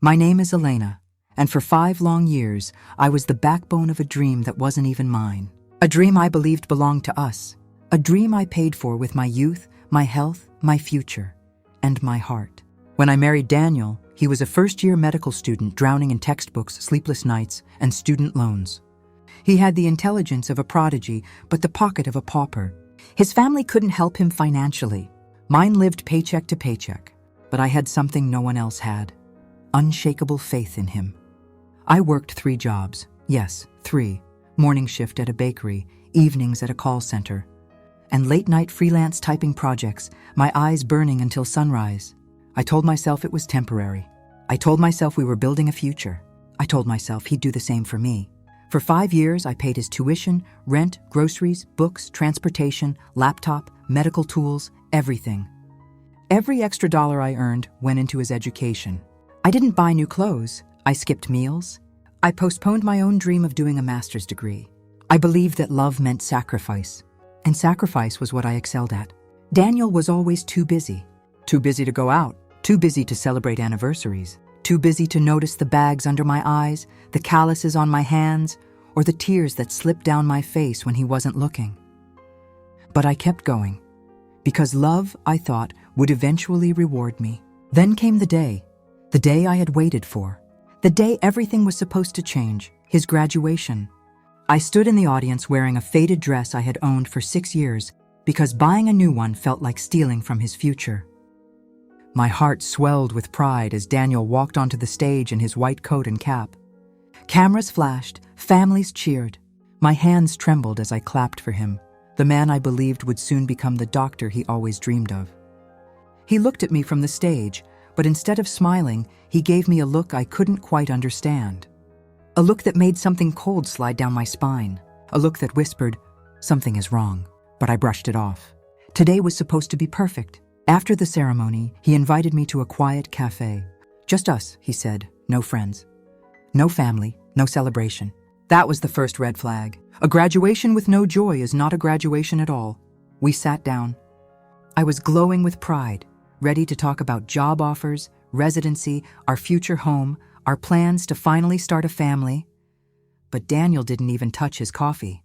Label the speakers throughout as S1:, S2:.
S1: My name is Elena, and for 5 long years, I was the backbone of a dream that wasn't even mine. A dream I believed belonged to us. A dream I paid for with my youth, my health, my future, and my heart. When I married Daniel, he was a first-year medical student drowning in textbooks, sleepless nights, and student loans. He had the intelligence of a prodigy, but the pocket of a pauper. His family couldn't help him financially. Mine lived paycheck to paycheck, but I had something no one else had. Unshakable faith in him. I worked 3 jobs. Yes, 3. Morning shift at a bakery, evenings at a call center, and late-night freelance typing projects, my eyes burning until sunrise. I told myself it was temporary. I told myself we were building a future. I told myself he'd do the same for me. For 5 years, I paid his tuition, rent, groceries, books, transportation, laptop, medical tools, everything. Every extra dollar I earned went into his education. I didn't buy new clothes. I skipped meals. I postponed my own dream of doing a master's degree. I believed that love meant sacrifice, and sacrifice was what I excelled at. Daniel was always too busy. Too busy to go out, too busy to celebrate anniversaries, too busy to notice the bags under my eyes, the calluses on my hands, or the tears that slipped down my face when he wasn't looking. But I kept going, because love, I thought, would eventually reward me. Then came the day I had waited for, the day everything was supposed to change, his graduation. I stood in the audience wearing a faded dress I had owned for 6 years because buying a new one felt like stealing from his future. My heart swelled with pride as Daniel walked onto the stage in his white coat and cap. Cameras flashed, families cheered. My hands trembled as I clapped for him, the man I believed would soon become the doctor he always dreamed of. He looked at me from the stage, but instead of smiling, he gave me a look I couldn't quite understand. A look that made something cold slide down my spine. A look that whispered, "Something is wrong," but I brushed it off. Today was supposed to be perfect. After the ceremony, he invited me to a quiet cafe. "Just us," he said, "no friends. No family, no celebration." That was the first red flag. A graduation with no joy is not a graduation at all. We sat down. I was glowing with pride, ready to talk about job offers, residency, our future home, our plans to finally start a family. But Daniel didn't even touch his coffee.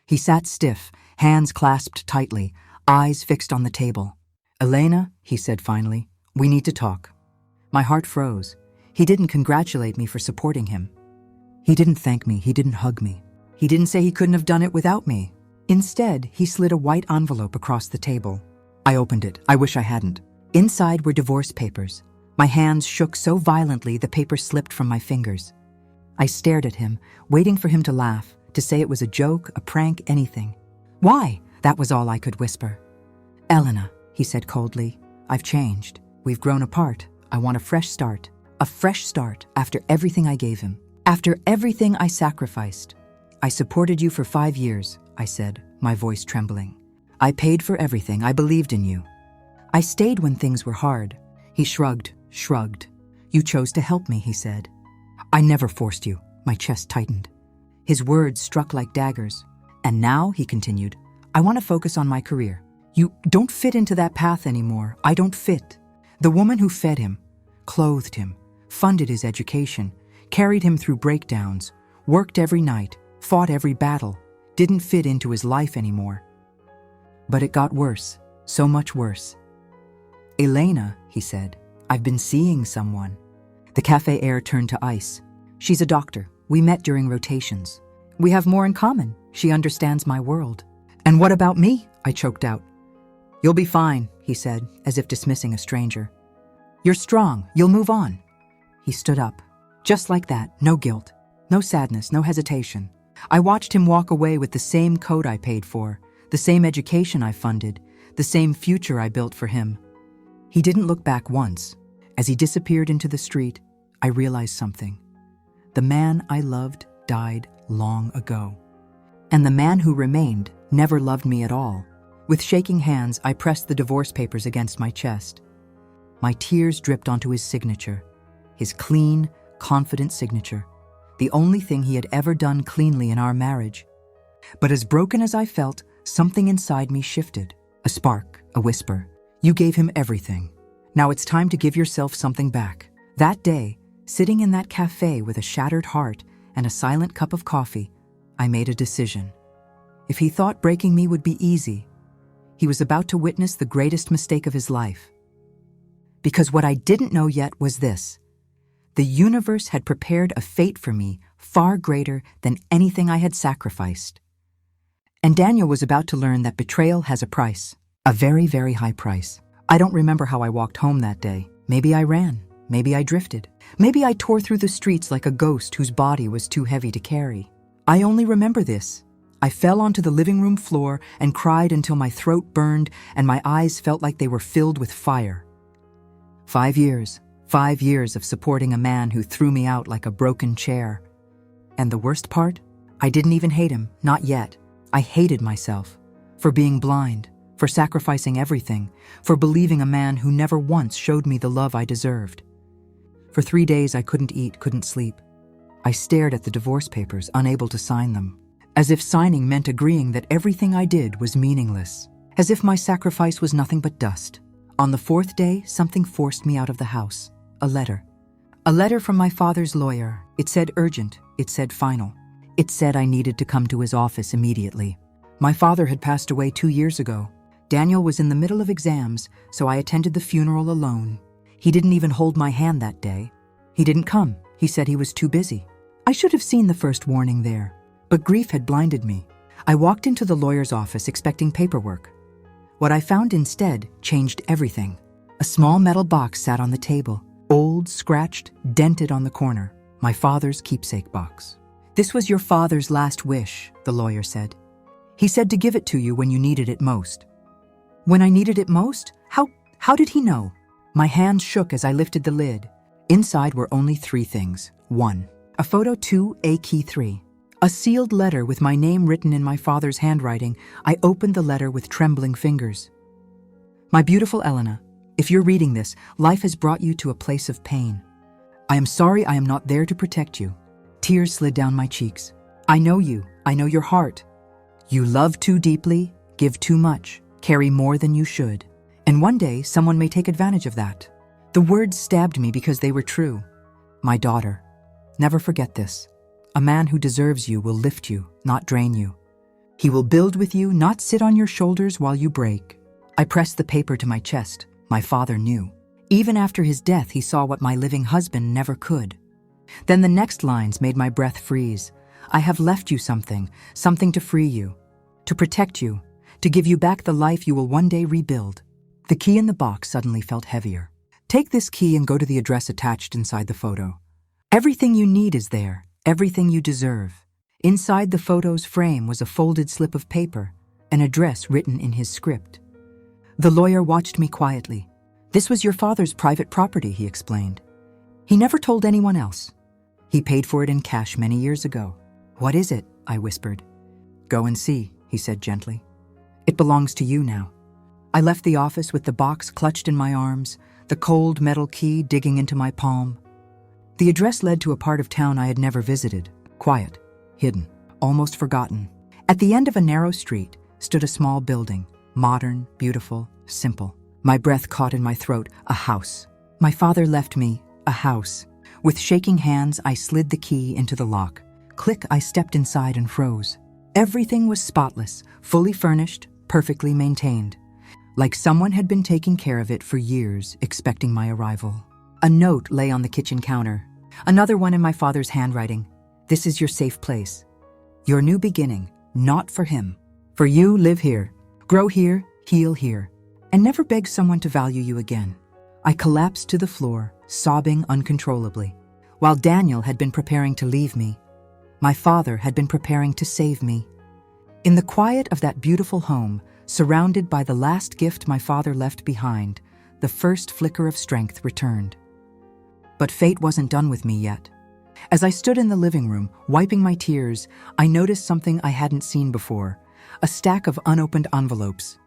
S1: He sat stiff, hands clasped tightly, eyes fixed on the table. "Elena," he said finally, "we need to talk." My heart froze. He didn't congratulate me for supporting him. He didn't thank me, he didn't hug me. He didn't say he couldn't have done it without me. Instead, he slid a white envelope across the table. I opened it. I wish I hadn't. Inside were divorce papers. My hands shook so violently the paper slipped from my fingers. I stared at him, waiting for him to laugh, to say it was a joke, a prank, anything. "Why?" That was all I could whisper. "Elena," he said coldly, "I've changed. We've grown apart. I want a fresh start. A fresh start after everything I gave him. After everything I sacrificed. I supported you for 5 years," I said, my voice trembling. "I paid for everything. I believed in you. I stayed when things were hard." He shrugged. "You chose to help me," he said. "I never forced you." My chest tightened. His words struck like daggers. "And now," he continued, "I want to focus on my career. You don't fit into that path anymore. I don't fit." The woman who fed him, clothed him, funded his education, carried him through breakdowns, worked every night, fought every battle, didn't fit into his life anymore. But it got worse, so much worse. "Elena," he said, "I've been seeing someone." The cafe air turned to ice. "She's a doctor. We met during rotations. We have more in common. She understands my world." "And what about me?" I choked out. "You'll be fine," he said, as if dismissing a stranger. "You're strong. You'll move on." He stood up. Just like that, no guilt, no sadness, no hesitation. I watched him walk away with the same coat I paid for, the same education I funded, the same future I built for him. He didn't look back once. As he disappeared into the street, I realized something. The man I loved died long ago. And the man who remained never loved me at all. With shaking hands, I pressed the divorce papers against my chest. My tears dripped onto his signature, his clean, confident signature, the only thing he had ever done cleanly in our marriage. But as broken as I felt, something inside me shifted. A spark, a whisper. "You gave him everything. Now it's time to give yourself something back. That day, sitting in that cafe with a shattered heart and a silent cup of coffee, I made a decision. If he thought breaking me would be easy, he was about to witness the greatest mistake of his life. Because what I didn't know yet was this: the universe had prepared a fate for me far greater than anything I had sacrificed. And Daniel was about to learn that betrayal has a price, a very, very high price. I don't remember how I walked home that day. Maybe I ran. Maybe I drifted. Maybe I tore through the streets like a ghost whose body was too heavy to carry. I only remember this. I fell onto the living room floor and cried until my throat burned and my eyes felt like they were filled with fire. 5 years. 5 years of supporting a man who threw me out like a broken chair. And the worst part? I didn't even hate him, not yet. I hated myself for being blind, for sacrificing everything, for believing a man who never once showed me the love I deserved. For 3 days I couldn't eat, couldn't sleep. I stared at the divorce papers, unable to sign them, as if signing meant agreeing that everything I did was meaningless, as if my sacrifice was nothing but dust. On the 4th day, something forced me out of the house. A letter. A letter from my father's lawyer. It said urgent. It said final. It said I needed to come to his office immediately. My father had passed away 2 years ago. Daniel was in the middle of exams, so I attended the funeral alone. He didn't even hold my hand that day. He didn't come. He said he was too busy. I should have seen the first warning there, but grief had blinded me. I walked into the lawyer's office expecting paperwork. What I found instead changed everything. A small metal box sat on the table, old, scratched, dented on the corner. My father's keepsake box. "This was your father's last wish," the lawyer said. "He said to give it to you when you needed it most." When I needed it most? How did he know? My hands shook as I lifted the lid. Inside were only 3 things. 1. A photo. 2. A key. 3. A sealed letter with my name written in my father's handwriting. I opened the letter with trembling fingers. "My beautiful Elena, if you're reading this, life has brought you to a place of pain. I am sorry I am not there to protect you." Tears slid down my cheeks. "I know you. I know your heart. You love too deeply, give too much, carry more than you should. And one day, someone may take advantage of that." The words stabbed me because they were true. My daughter, never forget this. A man who deserves you will lift you, not drain you. He will build with you, not sit on your shoulders while you break. I pressed the paper to my chest. My father knew. Even after his death, he saw what my living husband never could. Then the next lines made my breath freeze. "I have left you something to free you, to protect you, to give you back the life you will one day rebuild." The key in the box suddenly felt heavier. "Take this key and go to the address attached inside the photo. Everything you need is there, everything you deserve." Inside the photo's frame was a folded slip of paper, an address written in his script. The lawyer watched me quietly. "This was your father's private property," he explained. "He never told anyone else. He paid for it in cash many years ago." "What is it?" I whispered. "Go and see," he said gently. "It belongs to you now." I left the office with the box clutched in my arms, the cold metal key digging into my palm. The address led to a part of town I had never visited. Quiet, hidden, almost forgotten. At the end of a narrow street stood a small building, modern, beautiful, simple. My breath caught in my throat. A house. My father left me a house. With shaking hands, I slid the key into the lock. Click, I stepped inside and froze. Everything was spotless, fully furnished, perfectly maintained. Like someone had been taking care of it for years, expecting my arrival. A note lay on the kitchen counter. Another one in my father's handwriting. "This is your safe place. Your new beginning, not for him. For you, live here, grow here, heal here, and never beg someone to value you again." I collapsed to the floor, sobbing uncontrollably. While Daniel had been preparing to leave me, my father had been preparing to save me. In the quiet of that beautiful home, surrounded by the last gift my father left behind, the first flicker of strength returned. But fate wasn't done with me yet. As I stood in the living room, wiping my tears, I noticed something I hadn't seen before: a stack of unopened envelopes.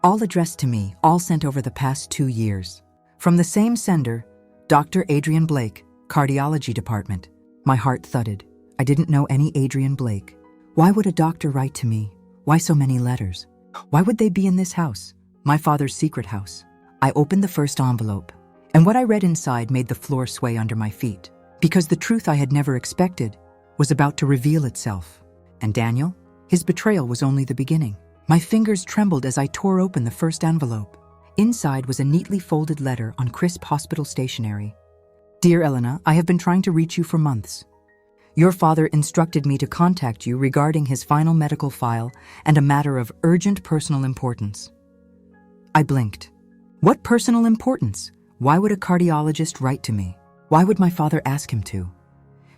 S1: All addressed to me, all sent over the past 2 years. From the same sender, Dr. Adrian Blake, Cardiology Department. My heart thudded. I didn't know any Adrian Blake. Why would a doctor write to me? Why so many letters? Why would they be in this house, my father's secret house? I opened the first envelope. And what I read inside made the floor sway under my feet, because the truth I had never expected was about to reveal itself. And Daniel? His betrayal was only the beginning. My fingers trembled as I tore open the first envelope. Inside was a neatly folded letter on crisp hospital stationery. Dear Elena, I have been trying to reach you for months. Your father instructed me to contact you regarding his final medical file and a matter of urgent personal importance. I blinked. What personal importance? Why would a cardiologist write to me? Why would my father ask him to?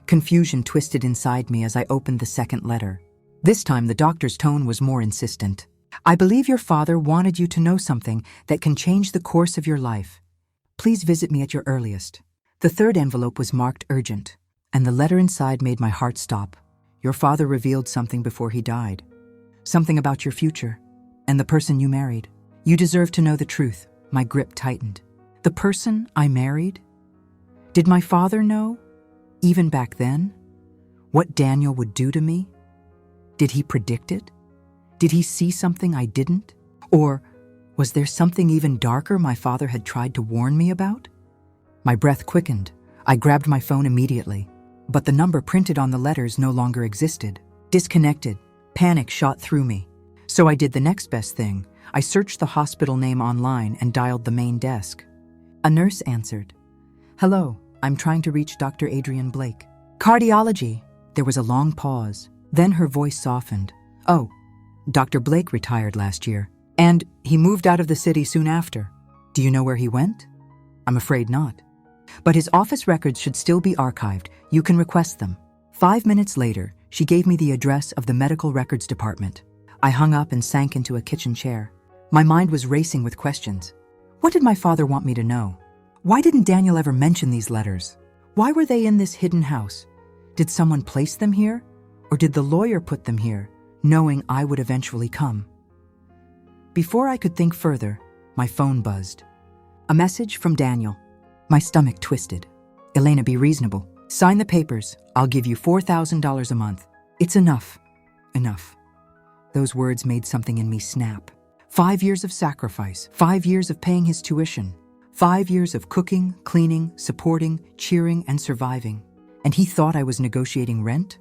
S1: Confusion twisted inside me as I opened the second letter. This time the doctor's tone was more insistent. I believe your father wanted you to know something that can change the course of your life. Please visit me at your earliest. The third envelope was marked urgent, and the letter inside made my heart stop. Your father revealed something before he died. Something about your future, and the person you married. You deserve to know the truth. My grip tightened. The person I married? Did my father know, even back then, what Daniel would do to me? Did he predict it? Did he see something I didn't? Or was there something even darker my father had tried to warn me about? My breath quickened. I grabbed my phone immediately, but the number printed on the letters no longer existed. Disconnected. Panic shot through me. So I did the next best thing. I searched the hospital name online and dialed the main desk. A nurse answered. Hello, I'm trying to reach Dr. Adrian Blake. Cardiology. There was a long pause. Then her voice softened. Oh, Dr. Blake retired last year, and he moved out of the city soon after. Do you know where he went? I'm afraid not. But his office records should still be archived. You can request them. 5 minutes later, she gave me the address of the medical records department. I hung up and sank into a kitchen chair. My mind was racing with questions. What did my father want me to know? Why didn't Daniel ever mention these letters? Why were they in this hidden house? Did someone place them here? Or did the lawyer put them here, knowing I would eventually come? Before I could think further, my phone buzzed. A message from Daniel. My stomach twisted. Elena, be reasonable. Sign the papers. I'll give you $4,000 a month. It's enough. Enough. Those words made something in me snap. 5 years of sacrifice, 5 years of paying his tuition, 5 years of cooking, cleaning, supporting, cheering, and surviving. And he thought I was negotiating rent?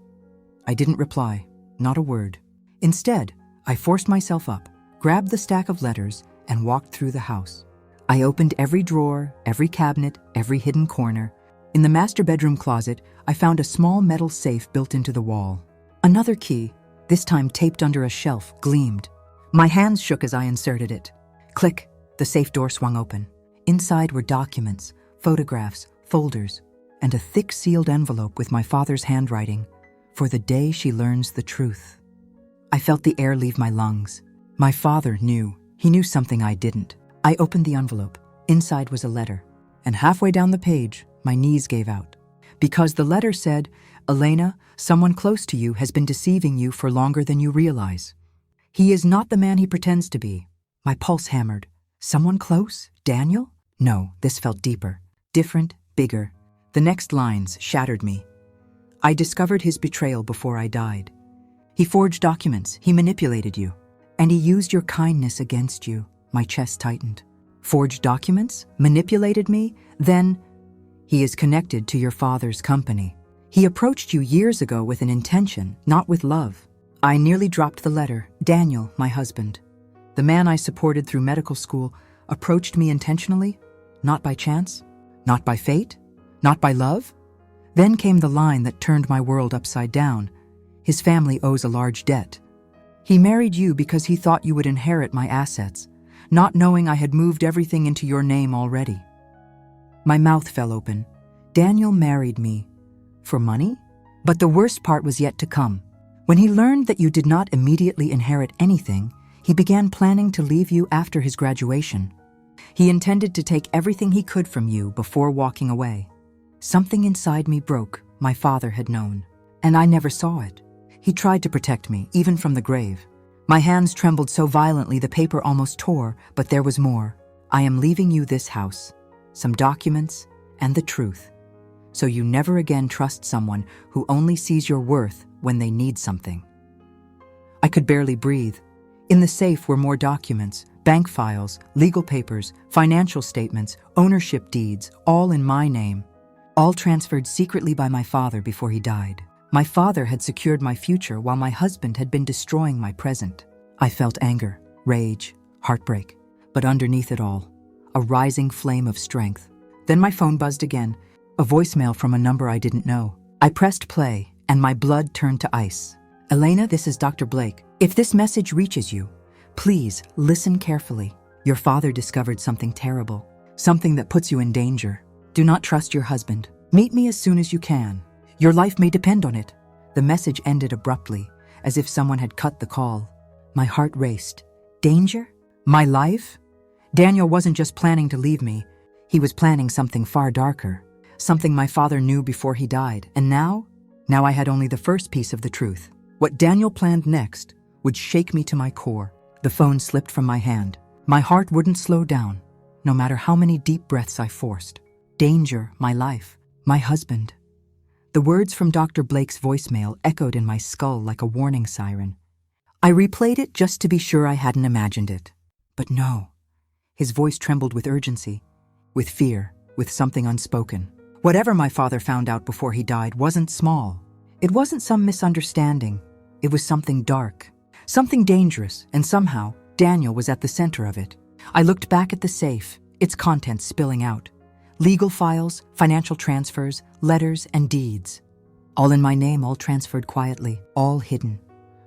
S1: I didn't reply, not a word. Instead, I forced myself up, grabbed the stack of letters, and walked through the house. I opened every drawer, every cabinet, every hidden corner. In the master bedroom closet, I found a small metal safe built into the wall. Another key, this time taped under a shelf, gleamed. My hands shook as I inserted it. Click, the safe door swung open. Inside were documents, photographs, folders, and a thick sealed envelope with my father's handwriting, for the day she learns the truth. I felt the air leave my lungs. My father knew. He knew something I didn't. I opened the envelope. Inside was a letter, and halfway down the page, my knees gave out. Because the letter said, Elena, someone close to you has been deceiving you for longer than you realize. He is not the man he pretends to be. My pulse hammered. Someone close? Daniel? No, this felt deeper, different, bigger. The next lines shattered me. I discovered his betrayal before I died. He forged documents, he manipulated you, and he used your kindness against you. My chest tightened. Forged documents? Manipulated me? Then he is connected to your father's company. He approached you years ago with an intention, not with love. I nearly dropped the letter. Daniel, my husband, the man I supported through medical school, approached me intentionally, not by chance, not by fate, not by love. Then came the line that turned my world upside down. His family owes a large debt. He married you because he thought you would inherit my assets, not knowing I had moved everything into your name already. My mouth fell open. Daniel married me. For money? But the worst part was yet to come. When he learned that you did not immediately inherit anything, he began planning to leave you after his graduation. He intended to take everything he could from you before walking away. Something inside me broke, my father had known, and I never saw it. He tried to protect me, even from the grave. My hands trembled so violently the paper almost tore, but there was more. I am leaving you this house, some documents, and the truth, so you never again trust someone who only sees your worth when they need something. I could barely breathe. In the safe were more documents, bank files, legal papers, financial statements, ownership deeds, all in my name. All transferred secretly by my father before he died. My father had secured my future while my husband had been destroying my present. I felt anger, rage, heartbreak, but underneath it all, a rising flame of strength. Then my phone buzzed again, a voicemail from a number I didn't know. I pressed play, and my blood turned to ice. Elena, this is Dr. Blake. If this message reaches you, please listen carefully. Your father discovered something terrible, something that puts you in danger. Do not trust your husband. Meet me as soon as you can. Your life may depend on it. The message ended abruptly, as if someone had cut the call. My heart raced. Danger? My life? Daniel wasn't just planning to leave me. He was planning something far darker, something my father knew before he died. And now I had only the first piece of the truth. What Daniel planned next would shake me to my core. The phone slipped from my hand. My heart wouldn't slow down, no matter how many deep breaths I forced. Danger, my life, my husband. The words from Dr. Blake's voicemail echoed in my skull like a warning siren. I replayed it just to be sure I hadn't imagined it. But no. His voice trembled with urgency, with fear, with something unspoken. Whatever my father found out before he died wasn't small. It wasn't some misunderstanding. It was something dark, something dangerous, and somehow Daniel was at the center of it. I looked back at the safe, its contents spilling out. Legal files, financial transfers, letters, and deeds. All in my name, all transferred quietly, all hidden.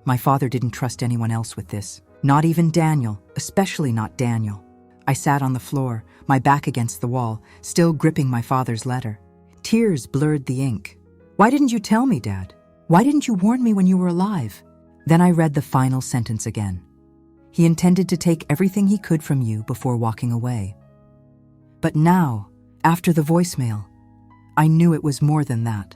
S1: My father didn't trust anyone else with this. Not even Daniel, especially not Daniel. I sat on the floor, my back against the wall, still gripping my father's letter. Tears blurred the ink. Why didn't you tell me, Dad? Why didn't you warn me when you were alive? Then I read the final sentence again. He intended to take everything he could from you before walking away. But now, after the voicemail, I knew it was more than that.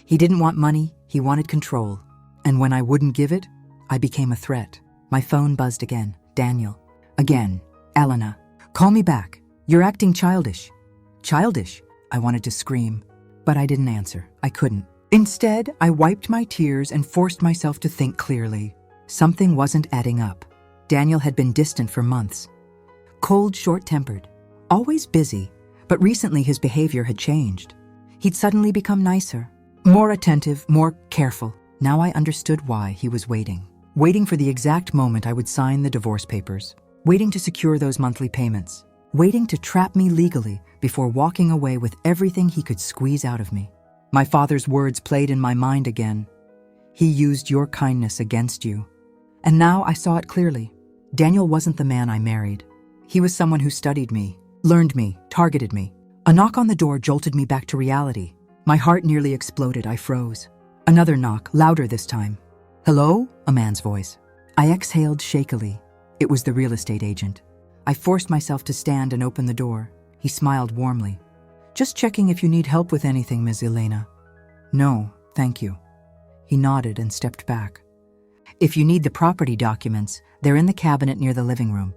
S1: He didn't want money, he wanted control. And when I wouldn't give it, I became a threat. My phone buzzed again. Daniel. Again. Elena. Call me back. You're acting childish. Childish? I wanted to scream, but I didn't answer. I couldn't. Instead, I wiped my tears and forced myself to think clearly. Something wasn't adding up. Daniel had been distant for months. Cold, short-tempered. Always busy, but recently his behavior had changed. He'd suddenly become nicer, more attentive, more careful. Now I understood why he was waiting. Waiting for the exact moment I would sign the divorce papers. Waiting to secure those monthly payments. Waiting to trap me legally before walking away with everything he could squeeze out of me. My father's words played in my mind again. He used your kindness against you. And now I saw it clearly. Daniel wasn't the man I married. He was someone who studied me, learned me, targeted me. A knock on the door jolted me back to reality. My heart nearly exploded. I froze. Another knock, louder this time. Hello? A man's voice. I exhaled shakily. It was the real estate agent. I forced myself to stand and open the door. He smiled warmly. Just checking if you need help with anything, Ms. Elena. No, thank you. He nodded and stepped back. If you need the property documents, they're in the cabinet near the living room.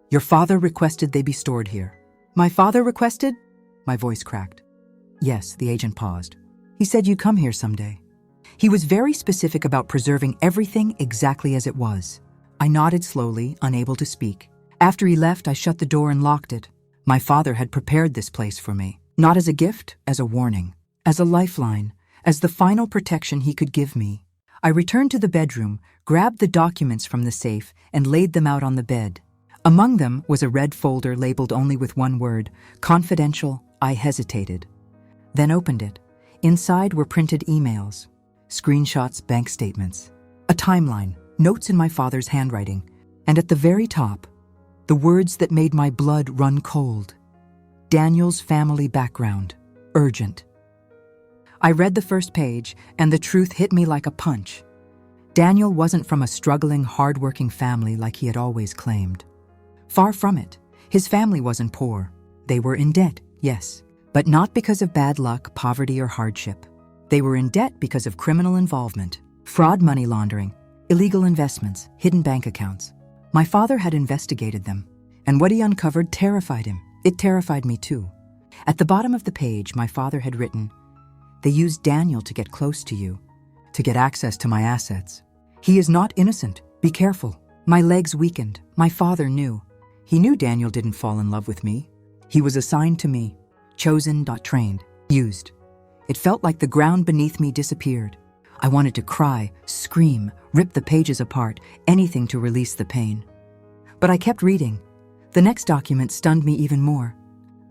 S1: Your father requested they be stored here. My father requested? My voice cracked. Yes, the agent paused. He said you'd come here someday. He was very specific about preserving everything exactly as it was. I nodded slowly, unable to speak. After he left, I shut the door and locked it. My father had prepared this place for me, not as a gift, as a warning, as a lifeline, as the final protection he could give me. I returned to the bedroom, grabbed the documents from the safe, and laid them out on the bed. Among them was a red folder labeled only with one word, confidential. I hesitated. Then opened it. Inside were printed emails, screenshots, bank statements, a timeline, notes in my father's handwriting, and at the very top, the words that made my blood run cold. Daniel's family background. Urgent. I read the first page, and the truth hit me like a punch. Daniel wasn't from a struggling, hard-working family like he had always claimed. Far from it. His family wasn't poor. They were in debt, yes, but not because of bad luck, poverty, or hardship. They were in debt because of criminal involvement, fraud, money laundering, illegal investments, hidden bank accounts. My father had investigated them, and what he uncovered terrified him. It terrified me too. At the bottom of the page, my father had written, "They used Daniel to get close to you, to get access to my assets. He is not innocent. Be careful. My legs weakened. My father knew. He knew Daniel didn't fall in love with me. He was assigned to me, chosen, trained, used. It felt like the ground beneath me disappeared. I wanted to cry, scream, rip the pages apart, anything to release the pain. But I kept reading. The next document stunned me even more.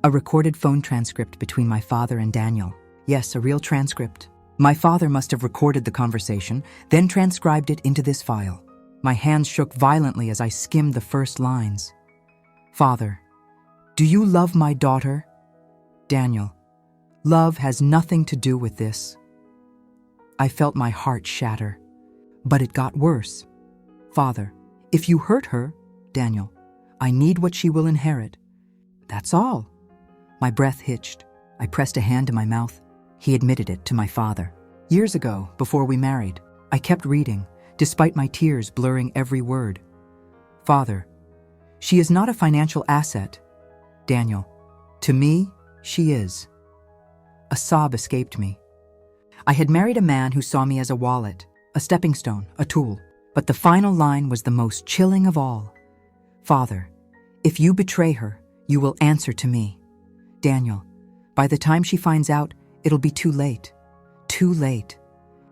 S1: A recorded phone transcript between my father and Daniel. Yes, a real transcript. My father must have recorded the conversation, then transcribed it into this file. My hands shook violently as I skimmed the first lines. Father, do you love my daughter? Daniel, love has nothing to do with this. I felt my heart shatter. But it got worse. Father, if you hurt her, Daniel, I need what she will inherit. That's all. My breath hitched. I pressed a hand to my mouth. He admitted it to my father. Years ago, before we married, I kept reading, despite my tears blurring every word. Father, she is not a financial asset. Daniel, to me, she is. A sob escaped me. I had married a man who saw me as a wallet, a stepping stone, a tool. But the final line was the most chilling of all. Father, if you betray her, you will answer to me. Daniel, by the time she finds out, it'll be too late. Too late.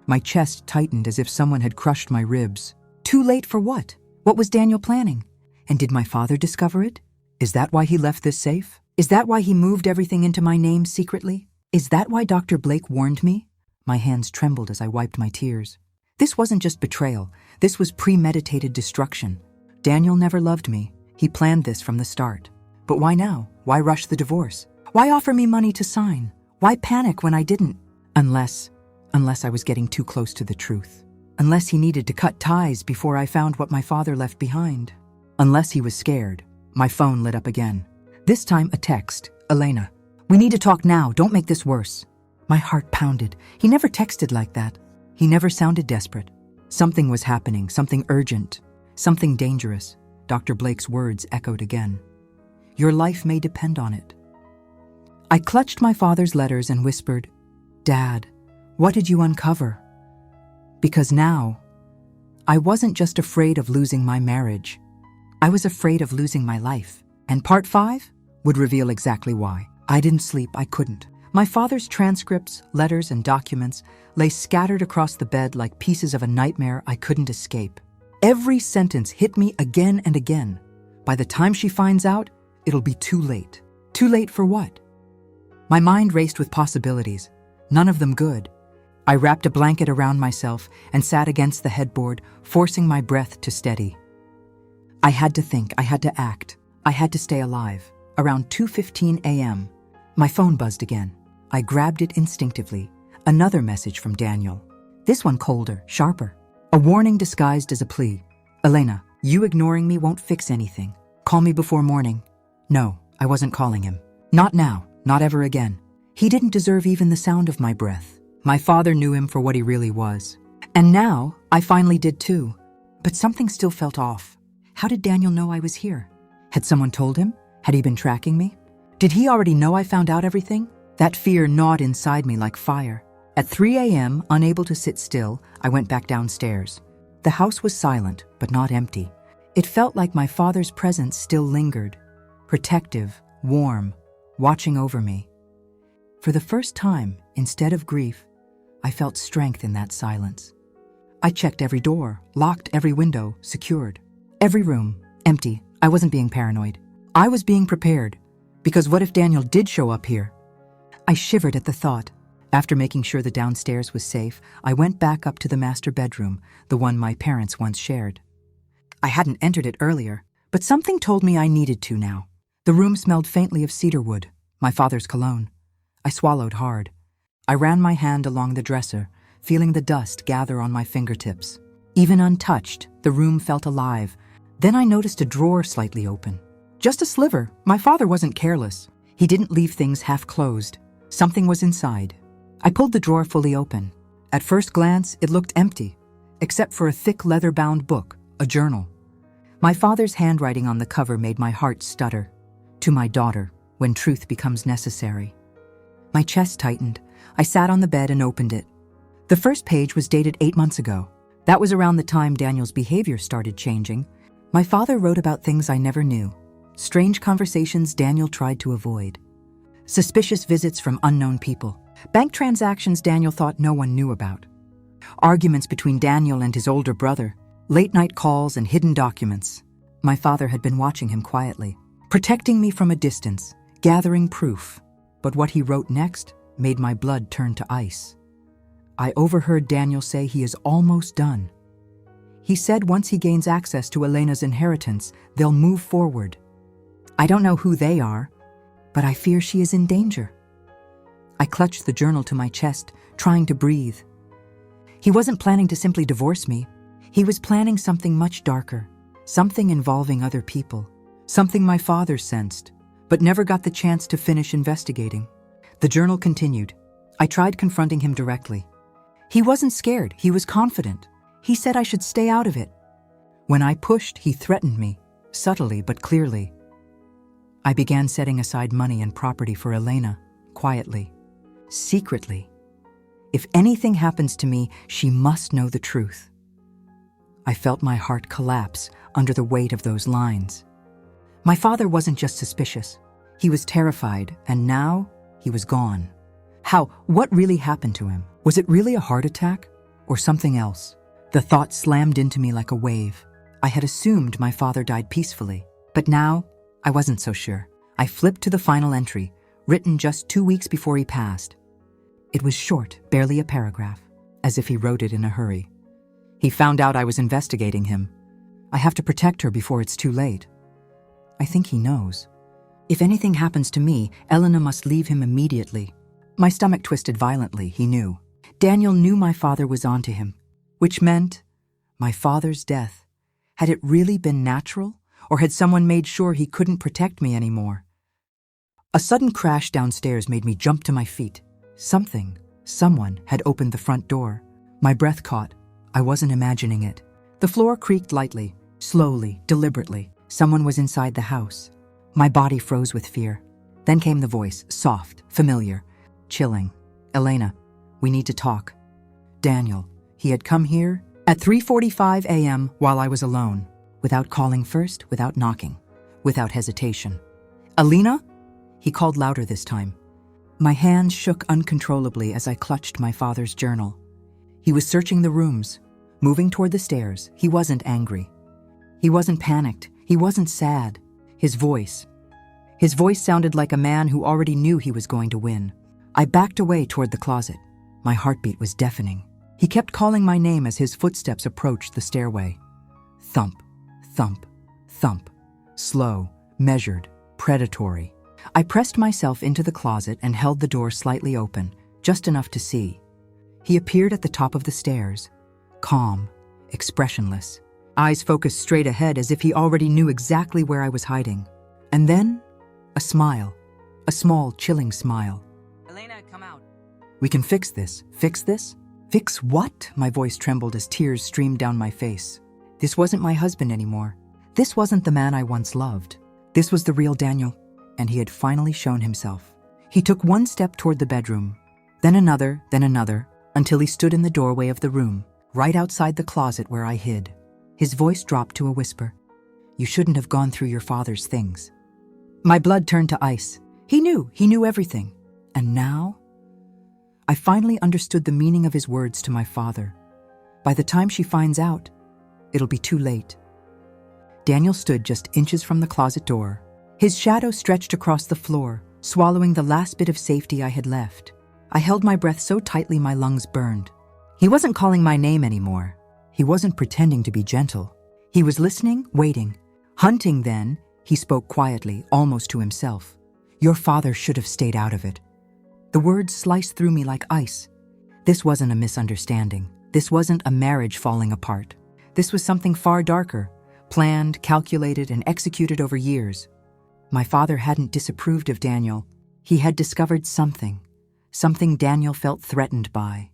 S1: My chest tightened as if someone had crushed my ribs. Too late for what? What was Daniel planning? And did my father discover it? Is that why he left this safe? Is that why he moved everything into my name secretly? Is that why Dr. Blake warned me? My hands trembled as I wiped my tears. This wasn't just betrayal. This was premeditated destruction. Daniel never loved me. He planned this from the start. But why now? Why rush the divorce? Why offer me money to sign? Why panic when I didn't? Unless I was getting too close to the truth. Unless he needed to cut ties before I found what my father left behind. Unless he was scared. My phone lit up again. This time a text. Elena, we need to talk now. Don't make this worse. My heart pounded. He never texted like that. He never sounded desperate. Something was happening, something urgent, something dangerous. Dr. Blake's words echoed again. Your life may depend on it. I clutched my father's letters and whispered, Dad, what did you uncover? Because now, I wasn't just afraid of losing my marriage. I was afraid of losing my life. And part 5 would reveal exactly why. I didn't sleep, I couldn't. My father's transcripts, letters, and documents lay scattered across the bed like pieces of a nightmare I couldn't escape. Every sentence hit me again and again. By the time she finds out, it'll be too late. Too late for what? My mind raced with possibilities, none of them good. I wrapped a blanket around myself and sat against the headboard, forcing my breath to steady. I had to think, I had to act, I had to stay alive. Around 2:15 a.m., my phone buzzed again. I grabbed it instinctively. Another message from Daniel. This one colder, sharper. A warning disguised as a plea. Elena, you ignoring me won't fix anything. Call me before morning. No, I wasn't calling him. Not now, not ever again. He didn't deserve even the sound of my breath. My father knew him for what he really was. And now, I finally did too. But something still felt off. How did Daniel know I was here? Had someone told him? Had he been tracking me? Did he already know I found out everything? That fear gnawed inside me like fire. At 3 a.m., unable to sit still, I went back downstairs. The house was silent, but not empty. It felt like my father's presence still lingered, protective, warm, watching over me. For the first time, instead of grief, I felt strength in that silence. I checked every door, locked every window, secured. Every room, empty. I wasn't being paranoid. I was being prepared. Because what if Daniel did show up here? I shivered at the thought. After making sure the downstairs was safe, I went back up to the master bedroom, the one my parents once shared. I hadn't entered it earlier, but something told me I needed to now. The room smelled faintly of cedarwood, my father's cologne. I swallowed hard. I ran my hand along the dresser, feeling the dust gather on my fingertips. Even untouched, the room felt alive. Then I noticed a drawer slightly open. Just a sliver. My father wasn't careless. He didn't leave things half closed. Something was inside. I pulled the drawer fully open. At first glance, it looked empty, except for a thick leather-bound book, a journal. My father's handwriting on the cover made my heart stutter. To my daughter, when truth becomes necessary. My chest tightened. I sat on the bed and opened it. The first page was dated 8 months ago. That was around the time Daniel's behavior started changing. My father wrote about things I never knew. Strange conversations Daniel tried to avoid. Suspicious visits from unknown people. Bank transactions Daniel thought no one knew about. Arguments between Daniel and his older brother. Late-night calls and hidden documents. My father had been watching him quietly, protecting me from a distance, gathering proof. But what he wrote next made my blood turn to ice. I overheard Daniel say he is almost done. He said once he gains access to Elena's inheritance, they'll move forward. I don't know who they are, but I fear she is in danger. I clutched the journal to my chest, trying to breathe. He wasn't planning to simply divorce me. He was planning something much darker, something involving other people, something my father sensed, but never got the chance to finish investigating. The journal continued. I tried confronting him directly. He wasn't scared, he was confident. He said I should stay out of it. When I pushed, he threatened me, subtly but clearly. I began setting aside money and property for Elena, quietly, secretly. If anything happens to me, she must know the truth. I felt my heart collapse under the weight of those lines. My father wasn't just suspicious. He was terrified, and now he was gone. How? What really happened to him? Was it really a heart attack or something else? The thought slammed into me like a wave. I had assumed my father died peacefully, but now I wasn't so sure. I flipped to the final entry, written just 2 weeks before he passed. It was short, barely a paragraph, as if he wrote it in a hurry. He found out I was investigating him. I have to protect her before it's too late. I think he knows. If anything happens to me, Elena must leave him immediately. My stomach twisted violently, he knew. Daniel knew my father was onto him, which meant my father's death. Had it really been natural, or had someone made sure he couldn't protect me anymore? A sudden crash downstairs made me jump to my feet. Someone had opened the front door. My breath caught. I wasn't imagining it. The floor creaked lightly, slowly, deliberately. Someone was inside the house. My body froze with fear. Then came the voice, soft, familiar, chilling. Elena, we need to talk. Daniel, he had come here at 3:45 a.m. while I was alone, without calling first, without knocking, without hesitation. Elena? He called louder this time. My hands shook uncontrollably as I clutched my father's journal. He was searching the rooms, moving toward the stairs. He wasn't angry. He wasn't panicked. He wasn't sad. His voice sounded like a man who already knew he was going to win. I backed away toward the closet. My heartbeat was deafening. He kept calling my name as his footsteps approached the stairway. Thump, thump, thump. Slow, measured, predatory. I pressed myself into the closet and held the door slightly open, just enough to see. He appeared at the top of the stairs, calm, expressionless, eyes focused straight ahead as if he already knew exactly where I was hiding. And then, a smile, a small, chilling smile. Elena, come out. We can fix this. Fix this? Fix what? My voice trembled as tears streamed down my face. This wasn't my husband anymore. This wasn't the man I once loved. This was the real Daniel, and he had finally shown himself. He took one step toward the bedroom, then another, until he stood in the doorway of the room, right outside the closet where I hid. His voice dropped to a whisper. You shouldn't have gone through your father's things. My blood turned to ice. He knew everything. And now? I finally understood the meaning of his words to my father. By the time she finds out, it'll be too late. Daniel stood just inches from the closet door. His shadow stretched across the floor, swallowing the last bit of safety I had left. I held my breath so tightly my lungs burned. He wasn't calling my name anymore. He wasn't pretending to be gentle. He was listening, waiting. Hunting then, he spoke quietly, almost to himself. Your father should have stayed out of it. The words sliced through me like ice. This wasn't a misunderstanding. This wasn't a marriage falling apart. This was something far darker, planned, calculated, and executed over years. My father hadn't disapproved of Daniel. He had discovered something Daniel felt threatened by.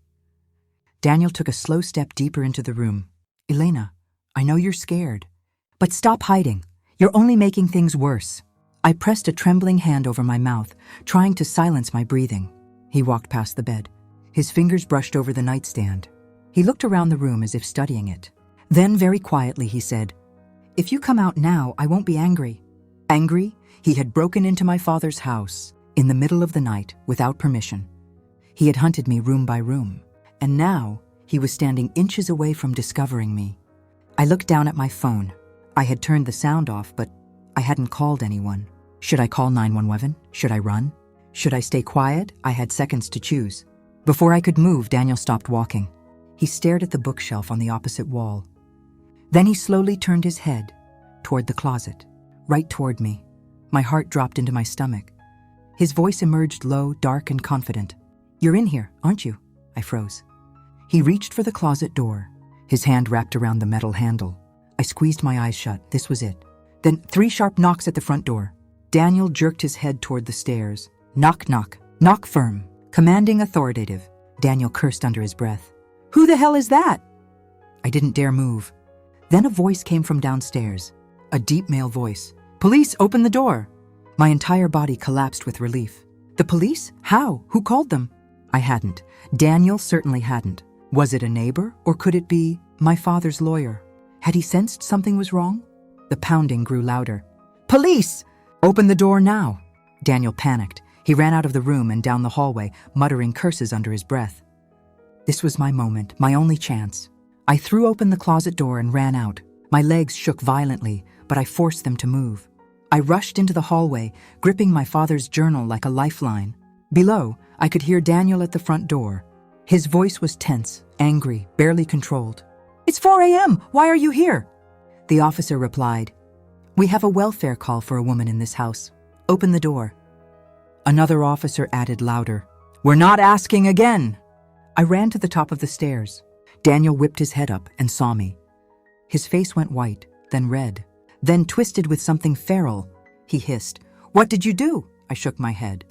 S1: Daniel took a slow step deeper into the room. Elena, I know you're scared, but stop hiding. You're only making things worse. I pressed a trembling hand over my mouth, trying to silence my breathing. He walked past the bed. His fingers brushed over the nightstand. He looked around the room as if studying it. Then, very quietly, he said, If you come out now, I won't be angry. Angry? He had broken into my father's house in the middle of the night without permission. He had hunted me room by room, and now he was standing inches away from discovering me. I looked down at my phone. I had turned the sound off, but I hadn't called anyone. Should I call 911? Should I run? Should I stay quiet? I had seconds to choose. Before I could move, Daniel stopped walking. He stared at the bookshelf on the opposite wall. Then he slowly turned his head toward the closet, right toward me. My heart dropped into my stomach. His voice emerged low, dark, and confident. "You're in here, aren't you?" I froze. He reached for the closet door, his hand wrapped around the metal handle. I squeezed my eyes shut. This was it. Then 3 sharp knocks at the front door. Daniel jerked his head toward the stairs. Knock, knock. Knock firm. Commanding, authoritative. Daniel cursed under his breath. "Who the hell is that?" I didn't dare move. Then a voice came from downstairs. A deep male voice. "Police, open the door." My entire body collapsed with relief. The police? How? Who called them? I hadn't. Daniel certainly hadn't. Was it a neighbor, or could it be my father's lawyer? Had he sensed something was wrong? The pounding grew louder. "Police! Open the door now!" Daniel panicked. He ran out of the room and down the hallway, muttering curses under his breath. This was my moment, my only chance. I threw open the closet door and ran out. My legs shook violently, but I forced them to move. I rushed into the hallway, gripping my father's journal like a lifeline. Below, I could hear Daniel at the front door. His voice was tense, angry, barely controlled. "It's 4 a.m. Why are you here?" The officer replied, "We have a welfare call for a woman in this house. Open the door." Another officer added louder, "We're not asking again." I ran to the top of the stairs. Daniel whipped his head up and saw me. His face went white, then red, then twisted with something feral. He hissed, "What did you do?" I shook my head.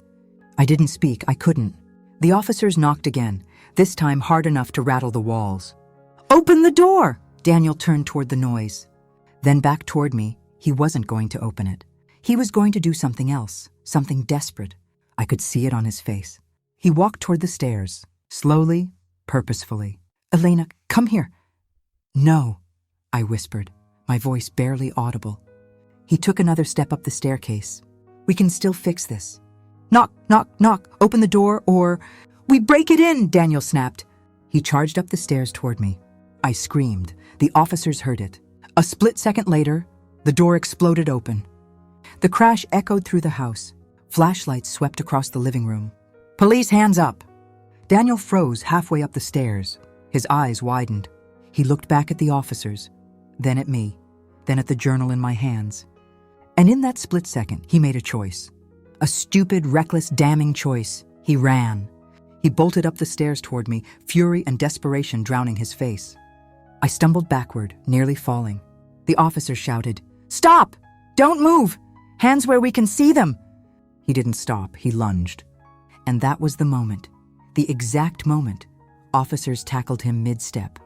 S1: I didn't speak. I couldn't. The officers knocked again, this time hard enough to rattle the walls. "Open the door!" Daniel turned toward the noise. Then back toward me. He wasn't going to open it. He was going to do something else, something desperate. I could see it on his face. He walked toward the stairs, slowly, purposefully. "Elena, come here." "No," I whispered, my voice barely audible. He took another step up the staircase. "We can still fix this." "Knock, knock, knock. Open the door or—" "We break it in," Daniel snapped. He charged up the stairs toward me. I screamed. The officers heard it. A split second later, the door exploded open. The crash echoed through the house. Flashlights swept across the living room. "Police, hands up!" Daniel froze halfway up the stairs. His eyes widened. He looked back at the officers, then at me, then at the journal in my hands. And in that split second, he made a choice. A stupid, reckless, damning choice. He ran. He bolted up the stairs toward me, fury and desperation drowning his face. I stumbled backward, nearly falling. The officer shouted, "Stop! Don't move! Hands where we can see them!" He didn't stop. He lunged. And that was the moment, the exact moment, officers tackled him mid-step.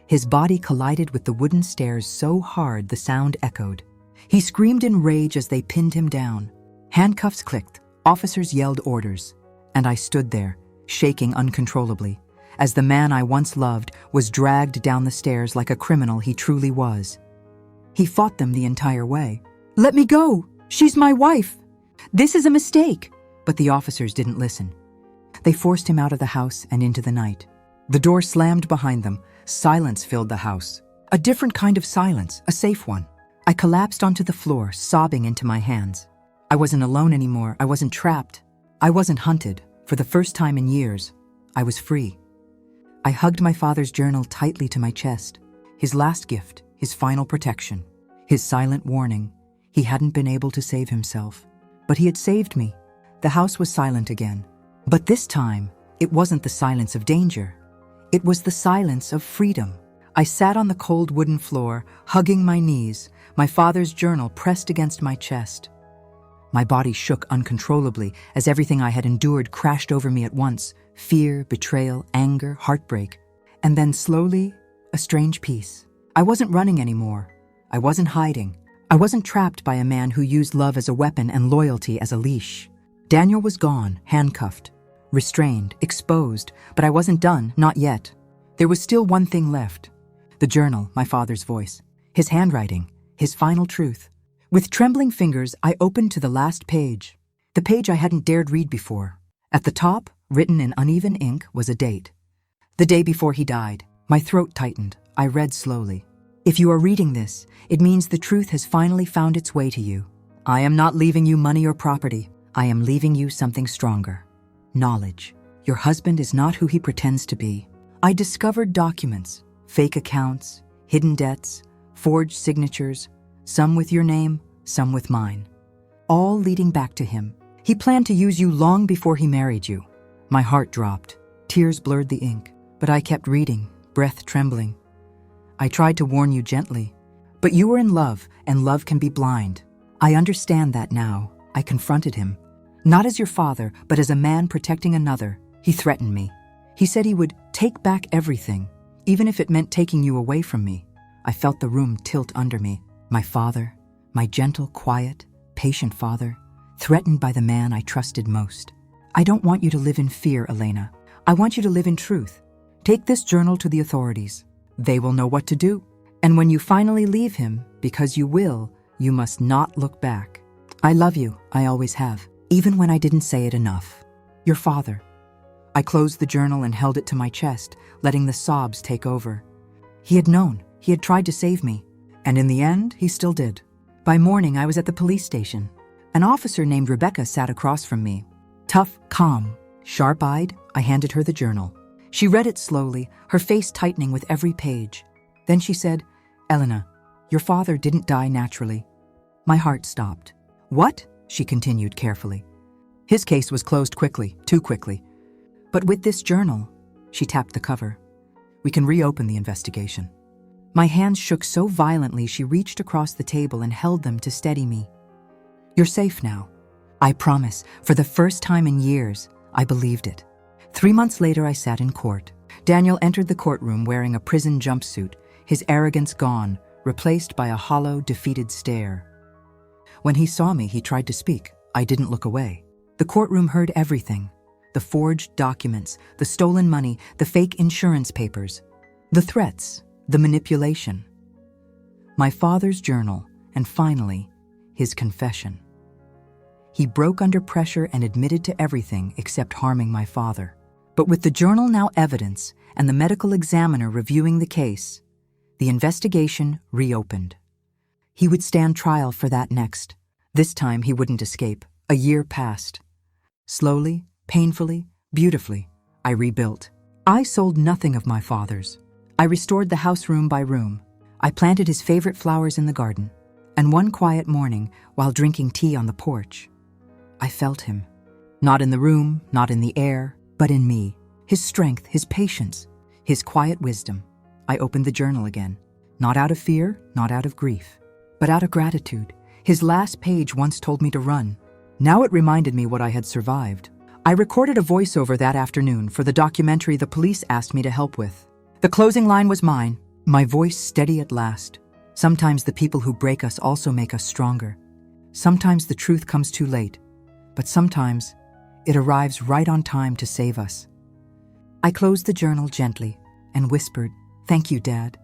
S1: His body collided with the wooden stairs so hard the sound echoed. He screamed in rage as they pinned him down. Handcuffs clicked, officers yelled orders, and I stood there, shaking uncontrollably, as the man I once loved was dragged down the stairs like a criminal he truly was. He fought them the entire way. "Let me go! She's my wife! This is a mistake!" But the officers didn't listen. They forced him out of the house and into the night. The door slammed behind them. Silence filled the house. A different kind of silence, a safe one. I collapsed onto the floor, sobbing into my hands. I wasn't alone anymore. I wasn't trapped. I wasn't hunted. For the first time in years, I was free. I hugged my father's journal tightly to my chest. His last gift, his final protection, his silent warning. He hadn't been able to save himself, but he had saved me. The house was silent again. But this time, it wasn't the silence of danger. It was the silence of freedom. I sat on the cold wooden floor, hugging my knees, my father's journal pressed against my chest. My body shook uncontrollably as everything I had endured crashed over me at once. Fear, betrayal, anger, heartbreak. And then slowly, a strange peace. I wasn't running anymore. I wasn't hiding. I wasn't trapped by a man who used love as a weapon and loyalty as a leash. Daniel was gone, handcuffed, restrained, exposed, but I wasn't done, not yet. There was still one thing left. The journal, my father's voice, his handwriting, his final truth. With trembling fingers, I opened to the last page. The page I hadn't dared read before. At the top, written in uneven ink, was a date. The day before he died. My throat tightened. I read slowly. If you are reading this, it means the truth has finally found its way to you. I am not leaving you money or property. I am leaving you something stronger. Knowledge. Your husband is not who he pretends to be. I discovered documents, fake accounts, hidden debts, forged signatures, some with your name, some with mine. All leading back to him. He planned to use you long before he married you. My heart dropped. Tears blurred the ink, but I kept reading, breath trembling. I tried to warn you gently, but you were in love, and love can be blind. I understand that now. I confronted him. Not as your father, but as a man protecting another. He threatened me. He said he would take back everything, even if it meant taking you away from me. I felt the room tilt under me. My father, my gentle, quiet, patient father, threatened by the man I trusted most. I don't want you to live in fear, Elena. I want you to live in truth. Take this journal to the authorities. They will know what to do. And when you finally leave him, because you will, you must not look back. I love you, I always have, even when I didn't say it enough. Your father. I closed the journal and held it to my chest, letting the sobs take over. He had known, he had tried to save me, and in the end, he still did. By morning, I was at the police station. An officer named Rebecca sat across from me. Tough, calm, sharp-eyed, I handed her the journal. She read it slowly, her face tightening with every page. Then she said, "Elena, your father didn't die naturally." My heart stopped. "What?" she continued carefully. "His case was closed quickly, too quickly. But with this journal," she tapped the cover, "we can reopen the investigation." My hands shook so violently she reached across the table and held them to steady me. "You're safe now. I promise, for the first time in years, I believed it." 3 months later, I sat in court. Daniel entered the courtroom wearing a prison jumpsuit, his arrogance gone, replaced by a hollow, defeated stare. When he saw me, he tried to speak. I didn't look away. The courtroom heard everything. The forged documents, the stolen money, the fake insurance papers, the threats, the manipulation. My father's journal, and finally, his confession. He broke under pressure and admitted to everything except harming my father. But with the journal now evidence and the medical examiner reviewing the case, the investigation reopened. He would stand trial for that next. This time he wouldn't escape. A year passed. Slowly, painfully, beautifully, I rebuilt. I sold nothing of my father's. I restored the house room by room. I planted his favorite flowers in the garden. And one quiet morning, while drinking tea on the porch, I felt him. Not in the room, not in the air, but in me. His strength, his patience, his quiet wisdom. I opened the journal again. Not out of fear, not out of grief, but out of gratitude. His last page once told me to run. Now it reminded me what I had survived. I recorded a voiceover that afternoon for the documentary the police asked me to help with. The closing line was mine, my voice steady at last. Sometimes the people who break us also make us stronger. Sometimes the truth comes too late, but sometimes it arrives right on time to save us. I closed the journal gently and whispered, "Thank you, Dad."